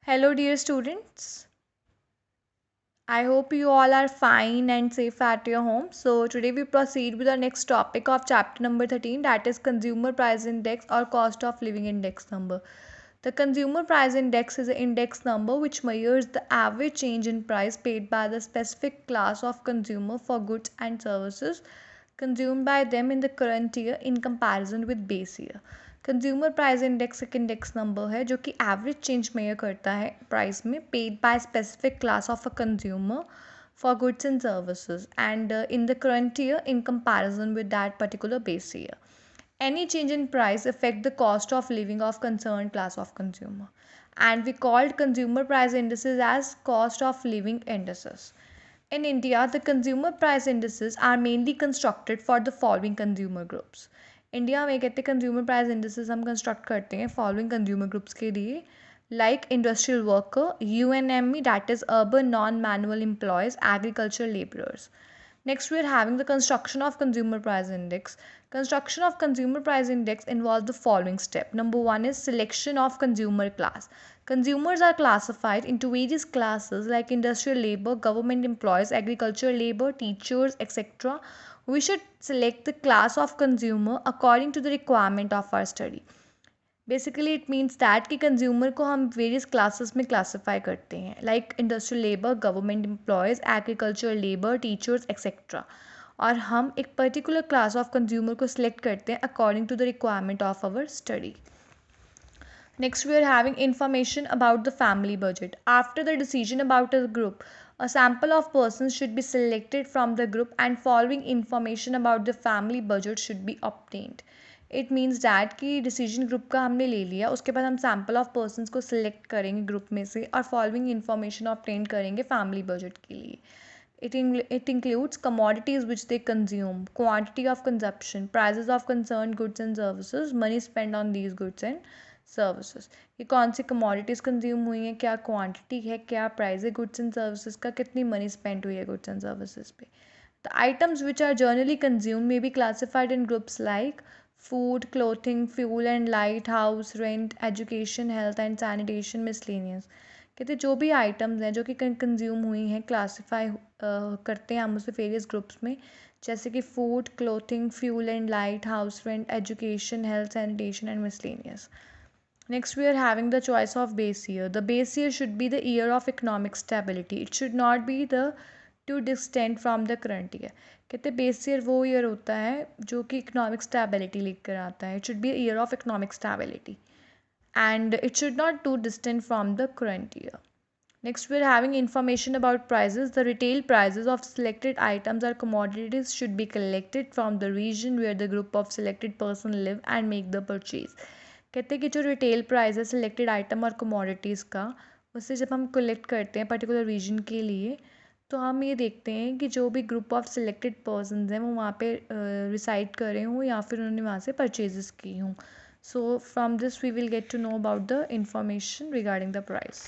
Hello, dear students. I hope you all are fine and safe at your home. So, today we proceed with our next topic of chapter number 13, that is Consumer Price Index or Cost of Living Index number. The Consumer Price Index is an index number which measures the average change in price paid by the specific class of consumer for goods and services consumed by them in the current year in comparison with base year. Consumer price index एक index number है जो कि average change major करता है price में paid by specific class of a consumer for goods and services and in the current year in comparison with that particular base year. Any change in price affect the cost of living of concerned class of consumer, and we called consumer price indices as cost of living indices. In India, the consumer price indices are mainly constructed for the following consumer groups. India में कहते हैं consumer price indices हम construct करते हैं following consumer groups के लिए like industrial worker UNME that is urban non manual employees agriculture labourers. Next, we are having the construction of consumer price index. Construction of consumer price index involves the following step. Number one is selection of consumer class. Consumers are classified into various classes like industrial labor, government employees, agricultural labor, teachers, etc. We should select the class of consumer according to the requirement of our study. Basically it means that कि consumer को हम various classes में classify करते हैं like industrial labour government employees agriculture labour teachers etcetera. और हम एक particular class of consumer को सिलेक्ट करते हैं according to the requirement of our study. Next, we are having information about the family budget. After the decision about a group, a sample of persons should be selected from the group and following information about the family budget should be obtained. It means that कि decision group का हमने ले लिया उसके बाद हम sample of persons को select करेंगे ग्रुप में से और फॉलोइंग इन्फॉर्मेशन ऑब्टेन करेंगे फैमिली बजट के लिए. It includes commodities which they consume, quantity of consumption, prices of concerned goods and services, money spent on these goods and services. ये कौन सी कमोडिटीज़ कंज्यूम हुई हैं, क्या क्वांटिटी है, क्या प्राइस है गुड्स एंड सर्विसेज का, कितनी मनी स्पेंड हुई है गुड्स एंड सर्विसेज पे. The items which are generally consume may be classified in groups like food, clothing, fuel and light, house rent, education, health and sanitation, miscellaneous. कहते जो भी items हैं जो कि कंज्यूम हुई हैं क्लासीफाई करते हैं हम उसे वेरियस ग्रुप्स में जैसे कि food clothing fuel and light house rent education health sanitation and miscellaneous. Next, we are having the choice of base year. The base year should be the year of economic stability. It should not be the too distant from the current year. कहते base year वो year होता है जो कि economic stability लेकर आता है. It should be year of economic stability and it should not too distant from the current year. Next, we are having information about prices. The retail prices of selected items or commodities should be collected from the region where the group of selected person live and make the purchase. कहते हैं कि जो retail price है selected item और commodities का उससे जब हम कलेक्ट करते हैं पर्टिकुलर रीजन के लिए तो हम ये देखते हैं कि जो भी ग्रुप ऑफ सिलेक्टेड पर्सनस हैं वो वहाँ पे रिसाइड कर रहे हों या फिर उन्होंने वहाँ से परचेजेस की हों. So from this we will get to know about the information regarding the price.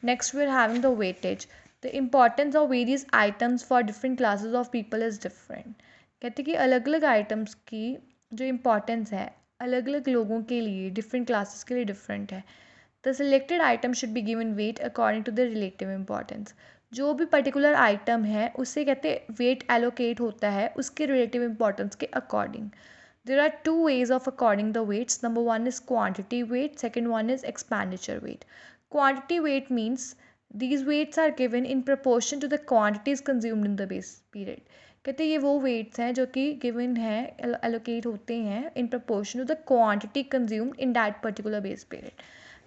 Next we are having the weightage. The importance of various items for different classes of people is different. कहते हैं कि अलग अलग items की जो importance है अलग अलग लोगों के लिए डिफरेंट क्लासेस के लिए डिफरेंट है. The selected item should be given weight according to the relative importance. जो भी पर्टिकुलर आइटम है उससे कहते हैं वेट एलोकेट होता है उसके रिलेटिव इम्पॉर्टेंस के according. There are two ways of according the weights. Number one is quantity weight, second one is expenditure weight. Quantity weight means these weights are given in proportion to the quantities consumed in the base period. कहते हैं ये वो weights हैं जो कि given है allocate होते हैं in proportion to the quantity consumed in that particular base period.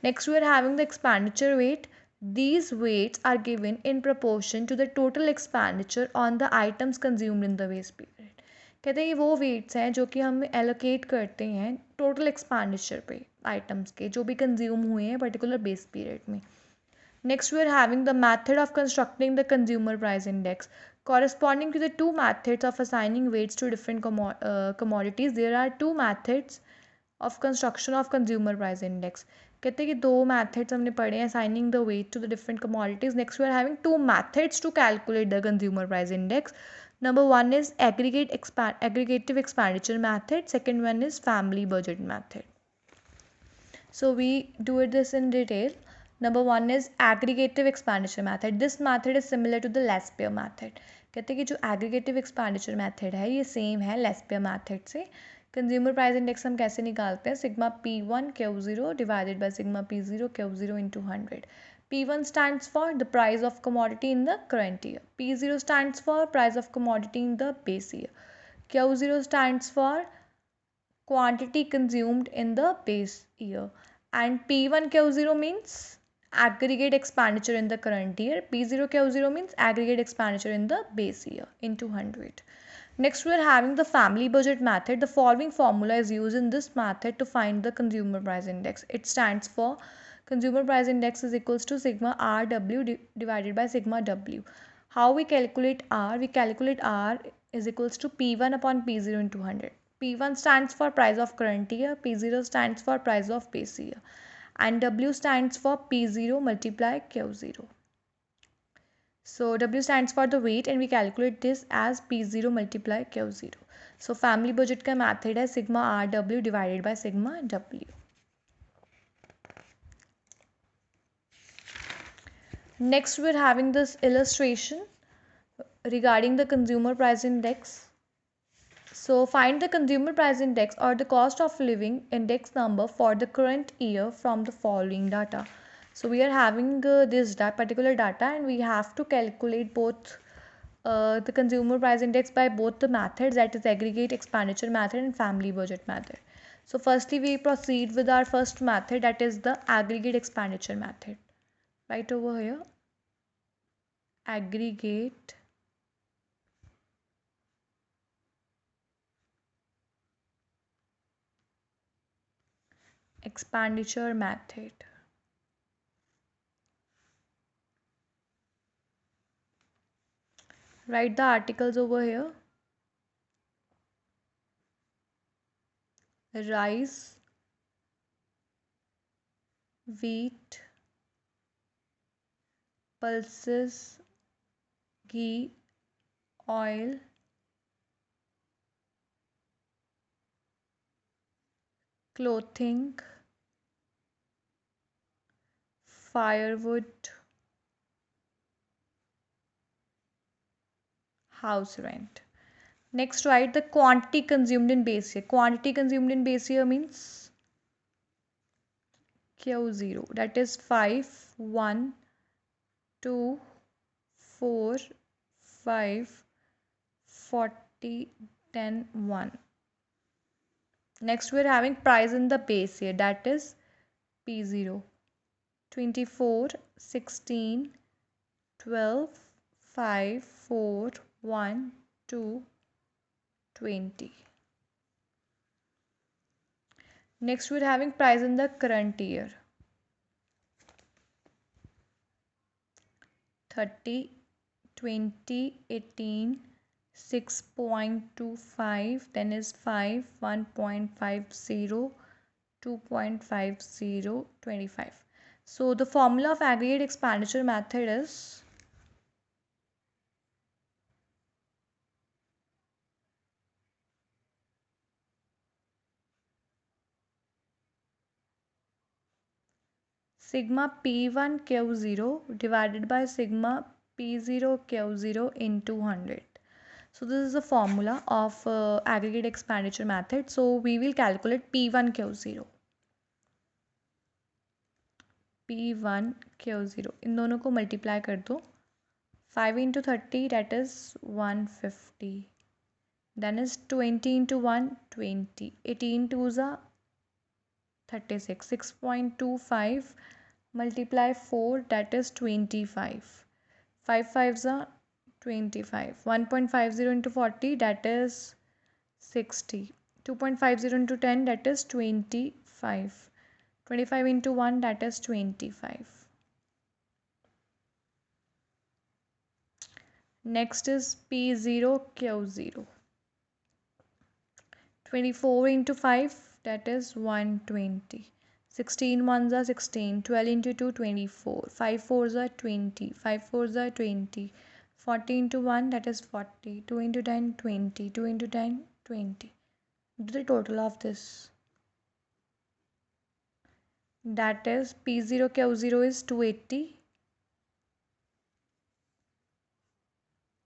Next we are having the expenditure weight. These weights are given in proportion to the total expenditure on the items consumed in the base period. कहते हैं ये वो weights हैं जो कि हम allocate करते हैं टोटल एक्सपेंडिचर पे आइटम्स के जो भी कंज्यूम हुए हैं पर्टिकुलर बेस पीरियड में. Next, we are having the method of constructing the consumer price index. Corresponding to the two methods of assigning weights to different commodities, there are two methods of construction of consumer price index. कहते हैं कि दो methods हमने पढ़े हैं assigning the weight to the different commodities. Next, we are having two methods to calculate the consumer price index. Number one is aggregative expenditure method. Second one is family budget method. So we do this in detail. Number one is aggregative expenditure method. This method is similar to the Laspere method. कहते हैं कि जो aggregative expenditure method है ये same है Laspere method से. Consumer price index हम कैसे निकालते हैं? Sigma P1 Q0 divided by sigma P0 Q0 into 100. P1 stands for the price of commodity in the current year. P0 stands for price of commodity in the base year. Q0 stands for quantity consumed in the base year. And P1 Q0 means aggregate expenditure in the current year. P0 Q0 means aggregate expenditure in the base year into 100. Next, we are having the family budget method. The following formula is used in this method to find the consumer price index. It stands for consumer price index is equals to sigma RW divided by sigma W. How we calculate R? We calculate R is equals to P1 upon P0 into 100. P1 stands for price of current year, P0 stands for price of base year, and W stands for P0 multiply Q0. So W stands for the weight and we calculate this as P0 multiply Q0. So family budget का method है sigma RW divided by sigma W. Next we're having this illustration regarding the consumer price index. So find the consumer price index or the cost of living index number for the current year from the following data. So we are having this particular data and we have to calculate both the consumer price index by both the methods, that is aggregate expenditure method and family budget method. So firstly we proceed with our first method, that is the aggregate expenditure method. Right over here, aggregate expenditure method. Write the articles over here. Rice, wheat, pulses, ghee, oil, clothing, firewood, house rent. Next, write the quantity consumed in base year. Quantity consumed in base year means Q0, that is 5, 1, 2, 4, 5, 40, 10, 1. Next, we are having price in the base year, that is P0. 24, 16, 12, 5, 4, 1, 2, 20. Next, we're having price in the current year. 30, 20, 18, 6.25, then is 5, 1.50, 2.50, 25. So the formula of aggregate expenditure method is sigma P1 Q0 divided by sigma P0 Q0 into 100. So this is the formula of aggregate expenditure method. So we will calculate P1 Q0. P1 Q0 इन दोनों को multiply कर दो. 5 into 30, that is 150. Then is 20 into 1, 20. 18 twos are 36. 6.25 multiply 4, that is 25. 5 fives are 25. 1.50 into 40, that is 60. 2.50 into 10, that is 25. 25 into 1, that is 25. Next is P0 Q0. 24 into 5, that is 120. 16 ones are 16. 12 into 2, 24. 5 fours are 20. 5 fours are 20. 40 into 1, that is 40. 2 into 10, 20. 2 into 10, 20. Do the total of this. that is P0 Q0 is 280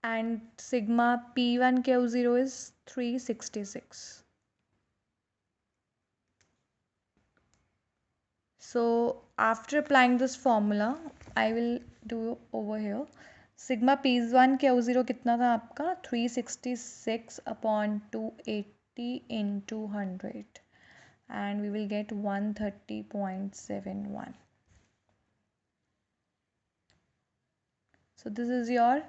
and sigma P1 Q0 is 366. So after applying this formula, I will do over here. Sigma P1 Q0 कितना था आपका 366 upon 280 into 100 and we will get 130.71. So this is your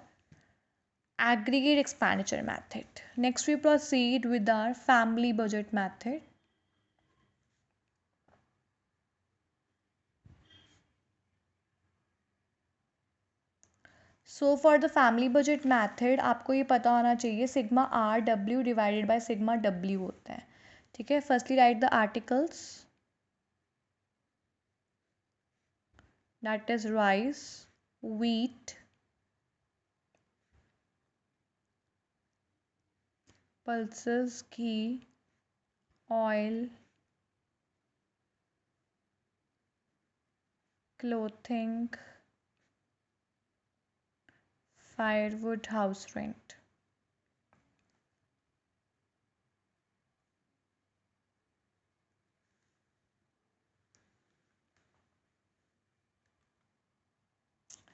aggregate expenditure method. Next we proceed with our family budget method. So for the family budget method आपको ये पता होना चाहिए sigma R W divided by sigma W होता है. ठीक है. Firstly right the articles, that is rice, wheat, pulses, ghee, oil, clothing, firewood, house rent.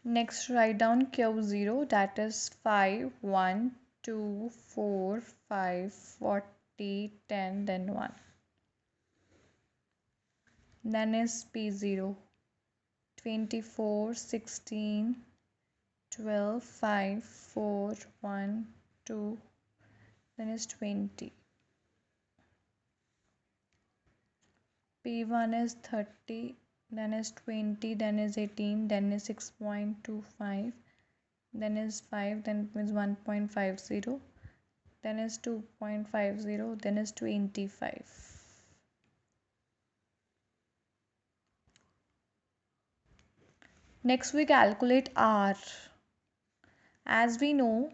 Next write down Q0, that is 5, 1, 2, 4, 5, 40, 10, then 1. Then is P0, 24, 16, 12, 5, 4, 1, 2, then is 20. P1 is 30, then is 20, then is 18, then is 6.25, then is 5, then is 1.50, then is 2.50, then is 25. Next we calculate R. As we know,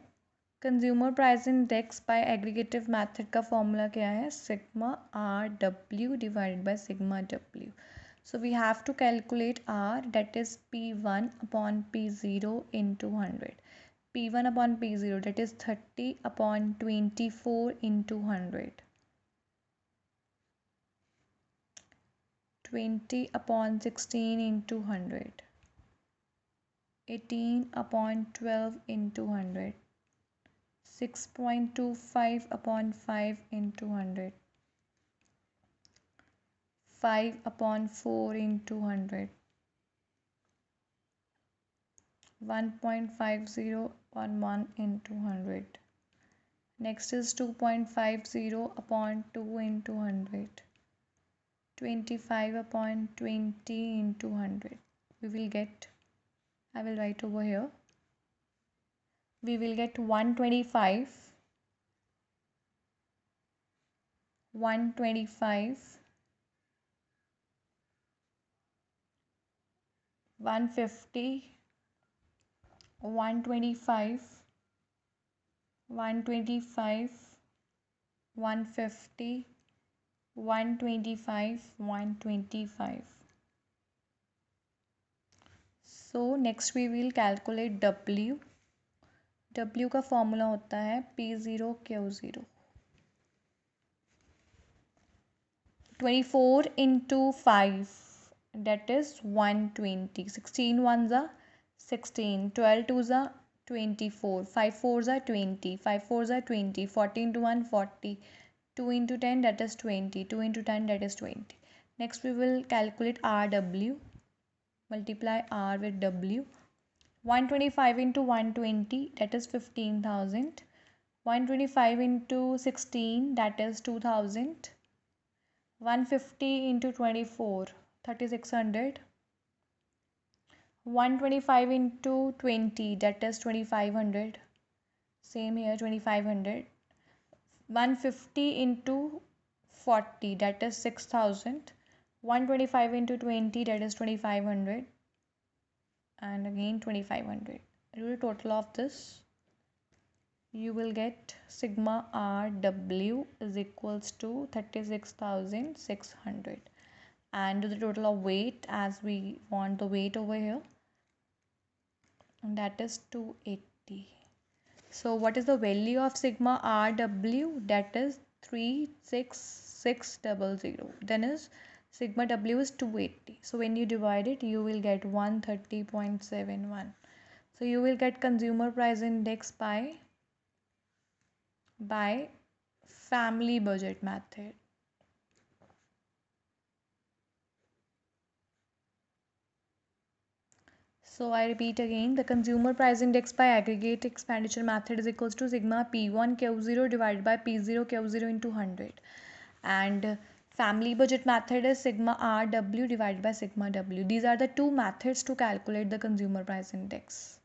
consumer price index by aggregative method का formula क्या है sigma R W divided by sigma W. So we have to calculate R that is P1 upon P0 into 100. P1 upon P0 that is 30 upon 24 into 100. 20 upon 16 into 100. 18 upon 12 into 100. 6.25 upon 5 into 100. 5 upon 4 into 100. 1.50 upon 1 into 100. Next is 2.50 upon 2 into 100. 25 upon 20 into 100. We will get, I will write over here. We will get 125, 125, 150, 125, 125, 150, 125, 125. So next we will calculate W. W का formula होता है P0 Q0. 24 into 5 that is 120. 16 ones are 16. 12 twos are 24. 5 fours are 20. 5 fours are 20. 40 into 1 40. 2 into 10 that is 20. 2 into 10 that is 20. Next we will calculate RW. Multiply R with W. 125 into 120 that is 15,000. 125 into 16 that is 2,000. 150 into 24 3600. 125 into 20 that is 2500. Same here 2500. 150 into 40 that is 6000. 125 into 20 that is 2500 and again 2500. Do the total of this, you will get sigma RW is equals to 36,600. and do the total of weight, as we want the weight over here, and that is 280. So what is the value of sigma RW? That is 36600. Then is sigma W is 280. So when you divide it, you will get 130.71. So you will get consumer price index by family budget method. So I repeat again, the consumer price index by aggregate expenditure method is equals to sigma P1Q0 divided by P0Q0 into 100. And family budget method is sigma RW divided by sigma W. These are the two methods to calculate the consumer price index.